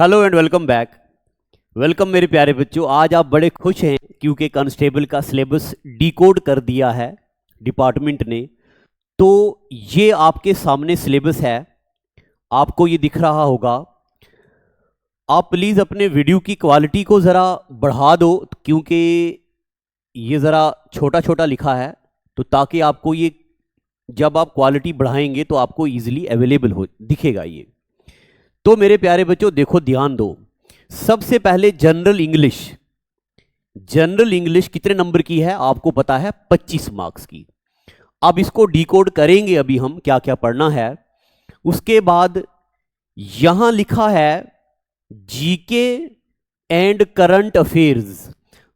Hello and welcome back. Welcome मेरे प्यारे बच्चों। आज आप बड़े खुश हैं क्योंकि कांस्टेबल का सिलेबस डिकोड कर दिया है डिपार्टमेंट ने। तो ये आपके सामने सिलेबस है, आपको ये दिख रहा होगा। आप प्लीज़ अपने वीडियो की क्वालिटी को ज़रा बढ़ा दो क्योंकि ये ज़रा छोटा छोटा लिखा है, तो ताकि आपको ये जब आप क्वालिटी बढ़ाएंगे तो आपको ईजिली अवेलेबल हो दिखेगा ये। तो मेरे प्यारे बच्चों देखो, ध्यान दो। सबसे पहले जनरल इंग्लिश। जनरल इंग्लिश कितने नंबर की है आपको पता है? 25 मार्क्स की। अब इसको डिकोड करेंगे अभी हम, क्या क्या पढ़ना है। उसके बाद यहां लिखा है जीके एंड करंट अफेयर्स।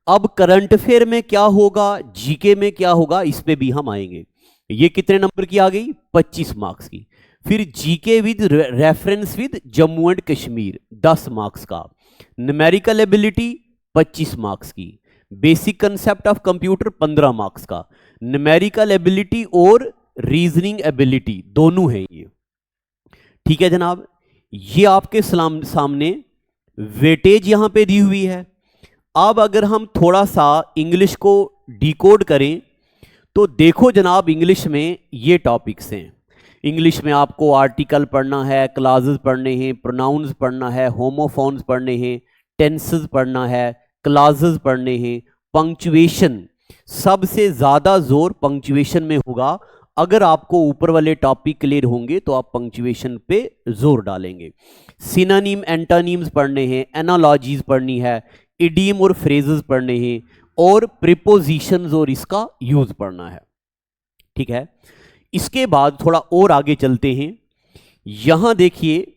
अब करंट अफेयर में क्या होगा, जीके में क्या होगा, इस पे भी हम आएंगे। ये कितने नंबर की आ गई? 25 मार्क्स की। फिर GK with reference with Jammu and Kashmir 10 marks का। न्यूमेरिकल एबिलिटी 25 मार्क्स की। Basic concept of computer 15 marks का। न्यूमेरिकल एबिलिटी और रीजनिंग एबिलिटी दोनों हैं ये। ठीक है जनाब, ये आपके सामने वेटेज यहां पे दी हुई है। अब अगर हम थोड़ा सा इंग्लिश को डिकोड करें तो देखो जनाब, इंग्लिश में ये टॉपिक्स हैं। इंग्लिश में आपको आर्टिकल पढ़ना है, क्लासेस पढ़ने हैं, प्रोनाउंस पढ़ना है, होमोफोन्स पढ़ने हैं, टेंसेस पढ़ना है, क्लासेस पढ़ने हैं, पंक्चुएशन। सबसे ज़्यादा जोर पंक्चुएशन में होगा। अगर आपको ऊपर वाले टॉपिक क्लियर होंगे तो आप पंक्चुएशन पे जोर डालेंगे। सिनोनिम एंटोनिम्स पढ़ने हैं, एनालॉजीज पढ़नी है, इडियम और फ्रेजेस पढ़ने हैं, और प्रीपोजिशंस और इसका यूज पढ़ना है। ठीक है, इसके बाद थोड़ा और आगे चलते हैं। यहां देखिए,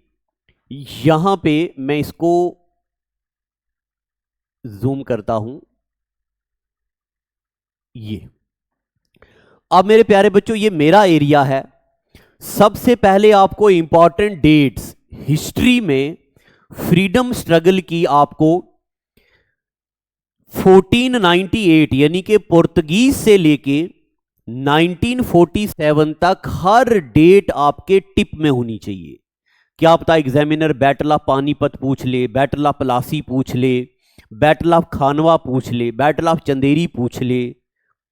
यहां पे मैं इसको जूम करता हूं। ये अब मेरे प्यारे बच्चों ये मेरा एरिया है। सबसे पहले आपको इंपॉर्टेंट डेट्स हिस्ट्री में फ्रीडम स्ट्रगल की आपको 1498 यानी कि पुर्तगीज से लेके 1947 तक हर डेट आपके टिप में होनी चाहिए। क्या पता एग्जामिनर बैटल ऑफ पानीपत पूछ ले, बैटल ऑफ प्लासी पूछ ले, बैटल ऑफ खानवा पूछ ले, बैटल ऑफ चंदेरी पूछ ले,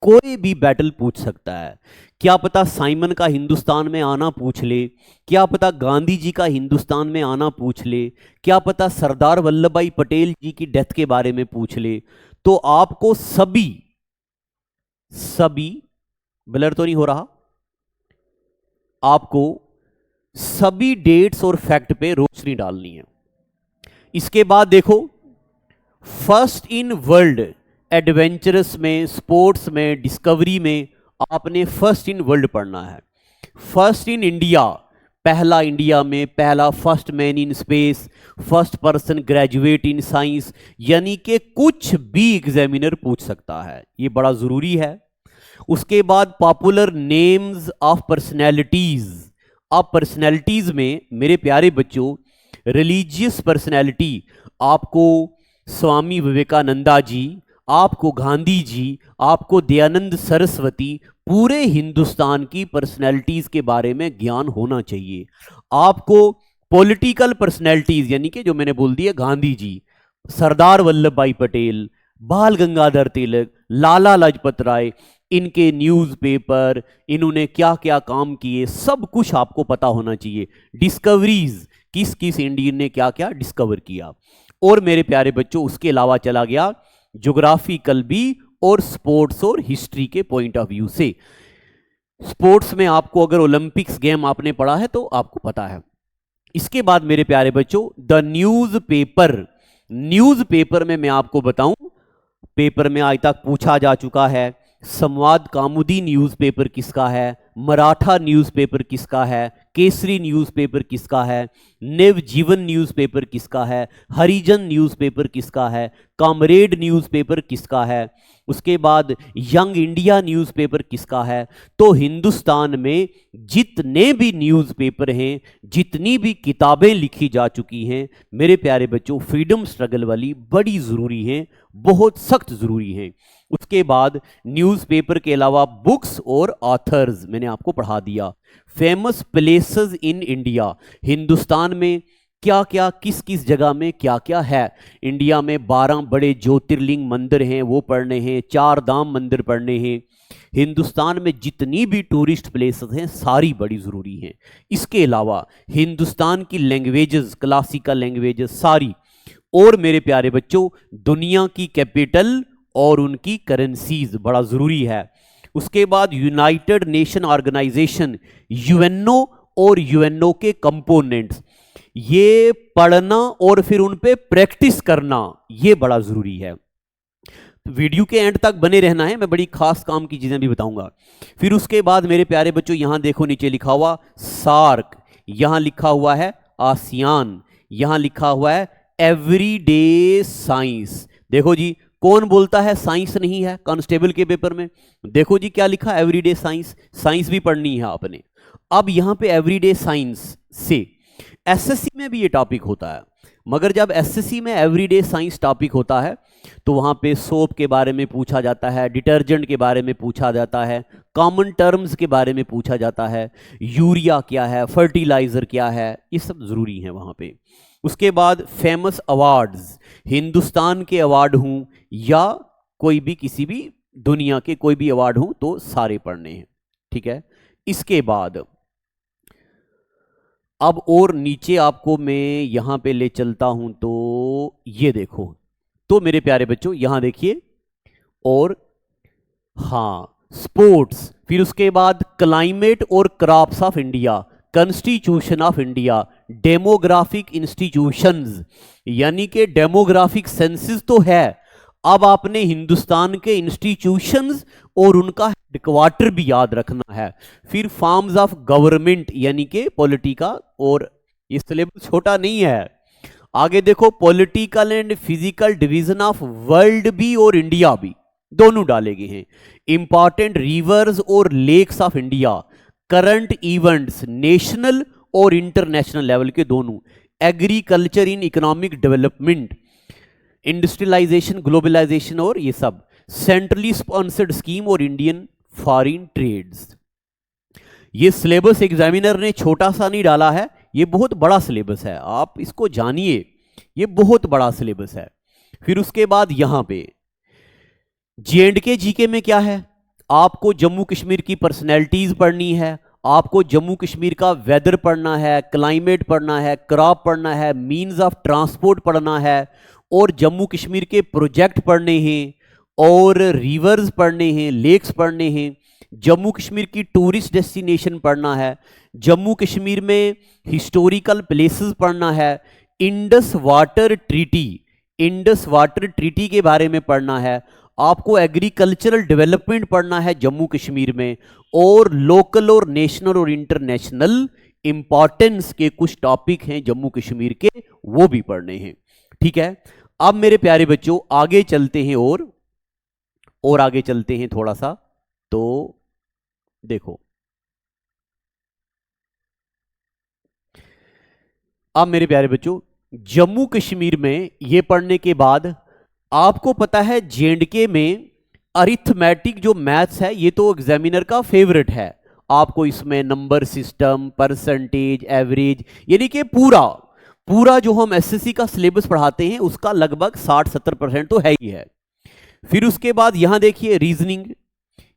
कोई भी बैटल पूछ सकता है। क्या पता साइमन का हिंदुस्तान में आना पूछ ले, क्या पता गांधी जी का हिंदुस्तान में आना पूछ ले, क्या पता सरदार वल्लभ भाई पटेल जी की डेथ के बारे में पूछ ले। तो आपको सभी ब्लर तो नहीं हो रहा, आपको सभी डेट्स और फैक्ट पे रोशनी डालनी है। इसके बाद देखो, फर्स्ट इन वर्ल्ड एडवेंचरस में, स्पोर्ट्स में, डिस्कवरी में आपने फर्स्ट इन वर्ल्ड पढ़ना है। फर्स्ट इन इंडिया, पहला इंडिया में, पहला first man in space, first person graduate in science, यानी कि कुछ भी एग्जामिनर पूछ सकता है, ये बड़ा जरूरी है। उसके बाद पॉपुलर नेम्स ऑफ पर्सनैलिटीज। अब पर्सनैलिटीज में मेरे प्यारे बच्चों रिलीजियस पर्सनैलिटी आपको स्वामी विवेकानंदा जी, आपको गांधी जी, आपको दयानंद सरस्वती, पूरे हिंदुस्तान की पर्सनैलिटीज के बारे में ज्ञान होना चाहिए। आपको पॉलिटिकल पर्सनैलिटीज यानी कि जो मैंने बोल दिया, गांधी जी, सरदार वल्लभ भाई पटेल, बाल गंगाधर तिलक, लाला लाजपत राय, इनके न्यूज़पेपर, इन्होंने क्या क्या काम किए, सब कुछ आपको पता होना चाहिए। डिस्कवरीज, किस किस इंडियन ने क्या क्या डिस्कवर किया। और मेरे प्यारे बच्चों उसके अलावा चला गया ज्योग्राफिकल भी और स्पोर्ट्स और हिस्ट्री के पॉइंट ऑफ व्यू से। स्पोर्ट्स में आपको अगर ओलंपिक्स गेम आपने पढ़ा है तो आपको पता है। इसके बाद मेरे प्यारे बच्चों द न्यूज़पेपर। न्यूज़पेपर में मैं आपको बताऊं, पेपर में आज तक पूछा जा चुका है, संवाद कामुदी न्यूज़पेपर किसका है, मराठा न्यूज़पेपर किसका है, केसरी न्यूज़पेपर किसका है, नवजीवन न्यूज़पेपर किसका है, हरिजन न्यूज़पेपर किसका है, कॉमरेड न्यूज़पेपर किसका है, उसके बाद यंग इंडिया न्यूज़पेपर किसका है। तो हिंदुस्तान में जितने भी न्यूज़पेपर हैं, जितनी भी किताबें लिखी जा चुकी हैं, मेरे प्यारे बच्चों फ्रीडम स्ट्रगल वाली बड़ी ज़रूरी हैं, बहुत सख्त ज़रूरी हैं। उसके बाद न्यूज़पेपर के अलावा बुक्स और ऑथर्स मैंने आपको पढ़ा दिया। Famous places in India, Hindustan में क्या क्या किस किस जगह में क्या क्या है। इंडिया में 12 बड़े ज्योतिर्लिंग मंदिर हैं वो पढ़ने हैं, 4 धाम मंदिर पढ़ने हैं। हिंदुस्तान में जितनी भी टूरिस्ट प्लेसेस हैं सारी बड़ी ज़रूरी हैं। इसके अलावा हिंदुस्तान की लैंग्वेजेस, क्लासिकल लैंग्वेजेस सारी, और मेरे प्यारे बच्चों दुनिया की कैपिटल और उनकी करेंसीज बड़ा ज़रूरी है। उसके बाद यूनाइटेड नेशन ऑर्गेनाइजेशन यूएनओ और यूएनओ के कंपोनेंट्स, ये पढ़ना और फिर उन पे प्रैक्टिस करना ये बड़ा ज़रूरी है। वीडियो के एंड तक बने रहना है, मैं बड़ी खास काम की चीज़ें भी बताऊंगा। फिर उसके बाद मेरे प्यारे बच्चों यहां देखो नीचे लिखा हुआ सार्क, यहां लिखा हुआ है आसियान, यहां लिखा हुआ है एवरीडे साइंस। देखो जी कौन बोलता है साइंस नहीं है कांस्टेबल के पेपर में, देखो जी क्या लिखा एवरीडे साइंस, साइंस भी पढ़नी है आपने। अब यहां पे एवरीडे साइंस से एसएससी में भी ये टॉपिक होता है, मगर जब एसएससी में एवरीडे साइंस टॉपिक होता है तो वहाँ पे सोप के बारे में पूछा जाता है, डिटर्जेंट के बारे में पूछा जाता है, कॉमन टर्म्स के बारे में पूछा जाता है, यूरिया क्या है, फर्टिलाइजर क्या है, ये सब ज़रूरी है वहाँ पे। उसके बाद फेमस अवार्ड्स, हिंदुस्तान के अवार्ड हूँ या कोई भी किसी भी दुनिया के कोई भी अवार्ड हूँ तो सारे पढ़ने हैं, ठीक है। इसके बाद अब और नीचे आपको मैं यहां पे ले चलता हूं तो ये देखो, तो मेरे प्यारे बच्चों यहां देखिए, और हां स्पोर्ट्स, फिर उसके बाद क्लाइमेट और crops of India, constitution of India, demographic institutions, यानी कि डेमोग्राफिक सेंसस तो है, अब आपने हिंदुस्तान के इंस्टीट्यूशंस और उनका हेडक्वार्टर भी याद रखना है। फिर फॉर्म्स ऑफ गवर्नमेंट यानी कि पॉलिटिका, और ये सिलेबस छोटा नहीं है। आगे देखो political and physical division of world भी और इंडिया भी दोनों डाले गए हैं। इंपॉर्टेंट रिवर्स और lakes of India, current events national और इंटरनेशनल लेवल के दोनों, agriculture in economic development, industrialisation, globalisation और ये सब, सेंट्रली स्पॉन्सर्ड स्कीम और इंडियन फॉरेन ट्रेड्स। ये सिलेबस एग्जामिनर ने छोटा सा नहीं डाला है, ये बहुत बड़ा सिलेबस है, आप इसको जानिए, ये बहुत बड़ा सिलेबस है। फिर उसके बाद यहां पे J&K जीके में क्या है, आपको जम्मू कश्मीर की पर्सनैलिटीज पढ़नी है, आपको जम्मू कश्मीर का वेदर पढ़ना है, क्लाइमेट पढ़ना है, क्रॉप पढ़ना है, मीन्स ऑफ ट्रांसपोर्ट पढ़ना है, और जम्मू कश्मीर के प्रोजेक्ट पढ़ने हैं, और रिवर्स पढ़ने हैं, लेक्स पढ़ने हैं, जम्मू कश्मीर की टूरिस्ट डेस्टिनेशन पढ़ना है, जम्मू कश्मीर में हिस्टोरिकल प्लेसेस पढ़ना है, Indus water treaty, Indus water treaty के बारे में पढ़ना है, आपको एग्रीकल्चरल डेवलपमेंट पढ़ना है जम्मू कश्मीर में, और लोकल और नेशनल और इंटरनेशनल इंपॉर्टेंस के कुछ टॉपिक हैं जम्मू कश्मीर के, वो भी पढ़ने हैं, ठीक है। अब मेरे प्यारे बच्चों आगे चलते हैं और आगे चलते हैं थोड़ा सा, तो देखो अब मेरे प्यारे बच्चों जम्मू कश्मीर में ये पढ़ने के बाद आपको पता है J&K में अरिथमेटिक जो मैथ्स है ये तो एग्जामिनर का फेवरेट है, आपको इसमें नंबर सिस्टम, परसेंटेज, एवरेज, यानी कि पूरा जो हम एसएससी का सिलेबस पढ़ाते हैं उसका लगभग 60-70% तो है ही है। फिर उसके बाद यहां देखिए रीजनिंग,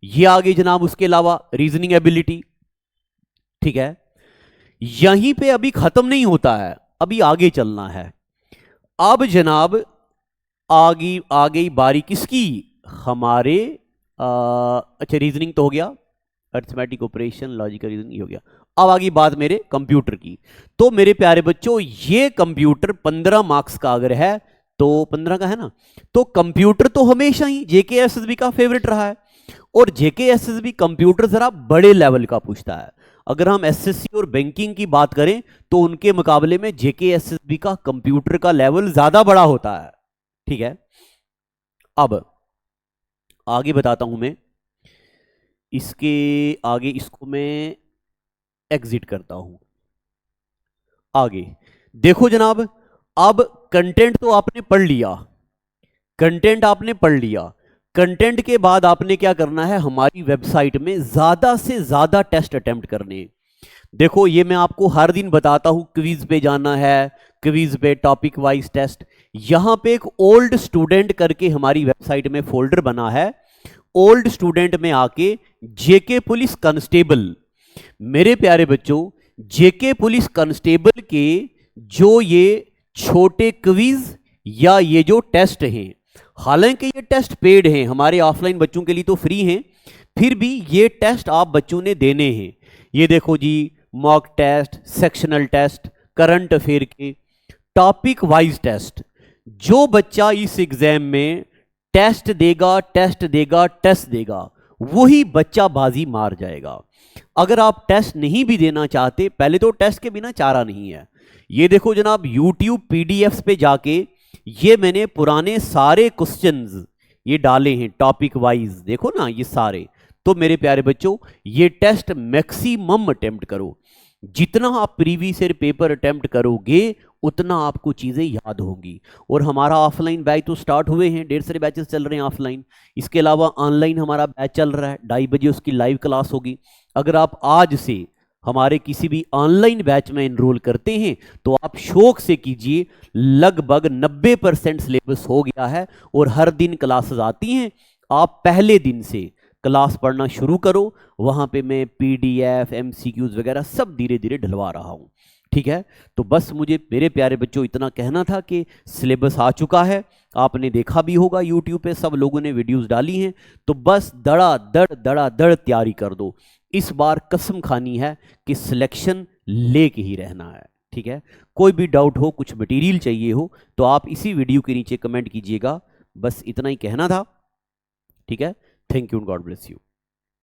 ये आगे जनाब, उसके अलावा रीजनिंग एबिलिटी, ठीक है। यहीं पे अभी खत्म नहीं होता है, अभी आगे चलना है। अब जनाब आगे बारी किसकी, हमारे अच्छा रीजनिंग तो हो गया, अरिथमेटिक ऑपरेशन, लॉजिकल रीजनिंग हो गया। अब आगे बात मेरे कंप्यूटर की। तो मेरे प्यारे बच्चों ये कंप्यूटर 15 मार्क्स का अगर है तो 15 का है ना, तो कंप्यूटर तो हमेशा ही JKSSB का फेवरेट रहा है, और JKSSB कंप्यूटर जरा बड़े लेवल का पूछता है। अगर हम एसएससी और बैंकिंग की बात करें तो उनके मुकाबले में JKSSB का कंप्यूटर का लेवल ज्यादा बड़ा होता है, ठीक है। अब आगे बताता हूं मैं, इसके आगे इसको मैं एग्जिट करता हूं। आगे देखो जनाब, अब कंटेंट तो आपने पढ़ लिया, कंटेंट के बाद आपने क्या करना है, हमारी वेबसाइट में ज्यादा से ज्यादा टेस्ट अटेम्प्ट करने। देखो ये मैं आपको हर दिन बताता हूं, क्विज पे जाना है, क्विज पे, टॉपिक वाइज टेस्ट। यहां पे एक ओल्ड स्टूडेंट करके हमारी वेबसाइट में फोल्डर बना है। ओल्ड स्टूडेंट में आके जेके पुलिस कांस्टेबल, मेरे प्यारे बच्चों, जेके पुलिस कांस्टेबल के जो ये छोटे क्विज या ये जो टेस्ट हैं, हालांकि ये टेस्ट पेड हैं, हमारे ऑफलाइन बच्चों के लिए तो फ्री हैं, फिर भी ये टेस्ट आप बच्चों ने देने हैं। ये देखो जी, mock test, sectional test, current affair के, टॉपिक वाइज टेस्ट। जो बच्चा इस एग्जाम में टेस्ट देगा वही बच्चा बाजी मार जाएगा। अगर आप टेस्ट नहीं भी देना चाहते, पहले तो टेस्ट के बिना चारा नहीं है। ये देखो जनाब, YouTube PDFs पे जाके ये मैंने पुराने सारे क्वेश्चंस ये डाले हैं टॉपिक वाइज, देखो ना ये सारे। तो मेरे प्यारे बच्चों, ये टेस्ट मैक्सिमम अटेम्प्ट करो। जितना आप प्रीवियस ईयर पेपर अटेम्प्ट करोगे उतना आपको चीज़ें याद होंगी। और हमारा ऑफलाइन बैच तो स्टार्ट हुए हैं, 1.5 सारे बैचेस चल रहे हैं ऑफलाइन। इसके अलावा ऑनलाइन हमारा बैच चल रहा है, 2:30 बजे उसकी लाइव क्लास होगी। अगर आप आज से हमारे किसी भी ऑनलाइन बैच में एनरोल करते हैं तो आप शौक से कीजिए, लगभग 90% सिलेबस हो गया है और हर दिन क्लासेस आती हैं। आप पहले दिन से क्लास पढ़ना शुरू करो, वहां पे मैं PDF, MCQs वगैरह सब धीरे धीरे ढलवा रहा हूं, ठीक है। तो बस मुझे मेरे प्यारे बच्चों इतना कहना था कि सिलेबस आ चुका है, आपने देखा भी होगा YouTube पे सब लोगों ने वीडियोस डाली हैं। तो बस दड़ा दड़ तैयारी कर दो। इस बार कसम खानी है कि सिलेक्शन लेके ही रहना है, ठीक है। कोई भी डाउट हो, कुछ मटेरियल चाहिए हो तो आप इसी वीडियो के नीचे कमेंट कीजिएगा। बस इतना ही कहना था, ठीक है। Thank you, God bless you.